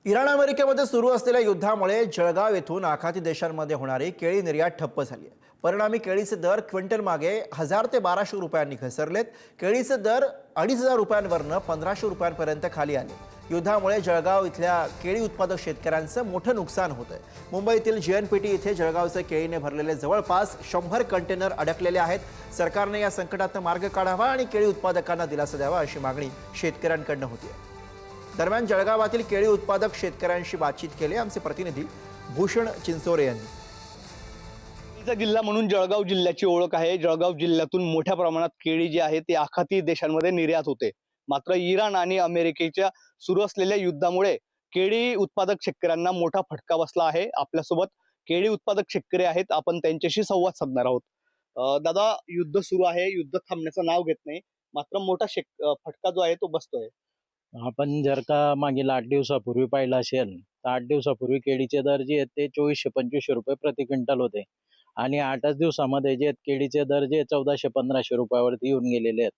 Iran अमेरिकेमध्ये सुरू असलेल्या युद्धामुळे जळगाव येथून आखाती देशांमध्ये होणारी केळी निर्यात ठप्प झाली आहे। परिणामी केळीचे दर क्विंटल मागे 1000 ते 1200 रुपयांनी घसरलेत। केळीचे दर 2500 रुपयांवरनं 1500 रुपयांपर्यंत खाली आले। युद्धामुळे जळगाव इथल्या केळी उत्पादक शेतकऱ्यांचं मोठं नुकसान होतंय। मुंबईतील जीएनपीटी इथे जळगावचे केळीने भरलेले जवळपास 100 कंटेनर अडकलेले आहेत। सरकारने या संकटातून मार्ग काढावा आणि केळी उत्पादकांना दिलासा द्यावा अशी मागणी शेतकऱ्यांकडून होती। दरम्यान जळगावातील केळी उत्पादक शेतकऱ्यांशी बातचीत केली आमचे प्रतिनिधी भूषण चिंचोरे यांनी। केळीचा जिल्हा म्हणून जळगाव जिल्ह्याची ओळख आहे। जळगाव जिल्ह्यातून मोठ्या प्रमाणात केळी जी आहे ती आखाती देशांमध्ये निर्यात होते। मात्र इराण आणि अमेरिकेच्या सुरू असलेल्या युद्धामुळे केळी उत्पादक शेतकऱ्यांना मोठा फटका बसला आहे। आपल्यासोबत केळी उत्पादक शेतकरी आहेत, आपण त्यांच्याशी संवाद साधणार आहोत। दादा, युद्ध सुरू आहे, युद्ध थांबण्याचं नाव घेत नाही, मात्र मोठा फटका जो आहे तो बसतोय। आपण जर का मागील 8 दिवसापूर्वी पाहिलं असेल तर 8 दिवसापूर्वी केळीचे दर जे आहेत ते 2400-2500 रुपये प्रति क्विंटल होते आणि 8च दिवसामध्ये जे केळीचे दर जे 1400-1500 रुपयावरती येऊन गेलेले आहेत।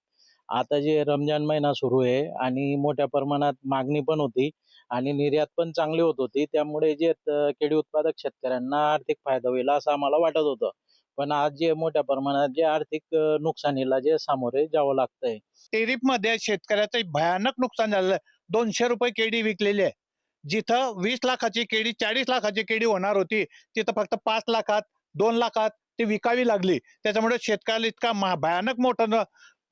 आता जे रमजान महिना सुरू आहे आणि मोठ्या प्रमाणात मागणी पण होती आणि निर्यात पण चांगली होत होती, त्यामुळे जे केळी उत्पादक शेतकऱ्यांना आर्थिक फायदा होईल असं आम्हाला वाटत होतं। पण आज जे मोठ्या प्रमाणात जे आर्थिक नुकसानीला जे सामोरे जावं लागतंय। टेरिफ मध्ये शेतकऱ्याचं भयानक नुकसान झालं। 200 रुपये केळी विकलेली आहे। जिथं 20 लाखाची केळी 40 लाखाची केळी होणार होती, तिथं फक्त 5 लाखात 2 लाखात ती विकावी लागली। त्याच्यामुळे शेतकऱ्याला इतका भयानक मोठं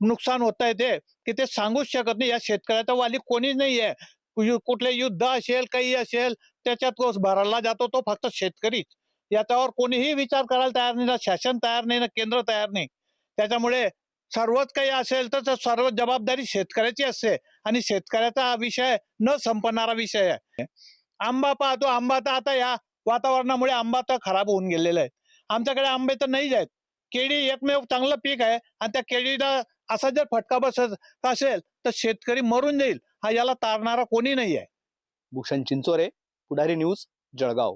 नुकसान होत आहे ते की ते सांगूच शकत नाही। या शेतकऱ्याचा वाली कोणीच नाहीये। कुठले युद्ध असेल काही असेल त्याच्यात कोस भरायला जातो तो फक्त शेतकरी। याच्यावर कोणीही विचार करायला तयार नाही, ना शासन तयार नाही, ना केंद्र तयार नाही। त्याच्यामुळे सर्वच काही असेल तर सर्व जबाबदारी शेतकऱ्याची असते आणि शेतकऱ्याचा हा विषय न संपणारा विषय आहे। आंबा पाहतो, आंबा तर आता या वातावरणामुळे आंबा तर खराब होऊन गेलेला आहे। आमच्याकडे आंबे तर नाही आहेत। केळी एकमेव चांगलं पीक आहे आणि त्या केळीला असा जर फटका बसत असेल तर शेतकरी मरून जाईल, हा याला तारणारा कोणी नाही आहे। भूषण चिंचोरे, पुढारी न्यूज, जळगाव।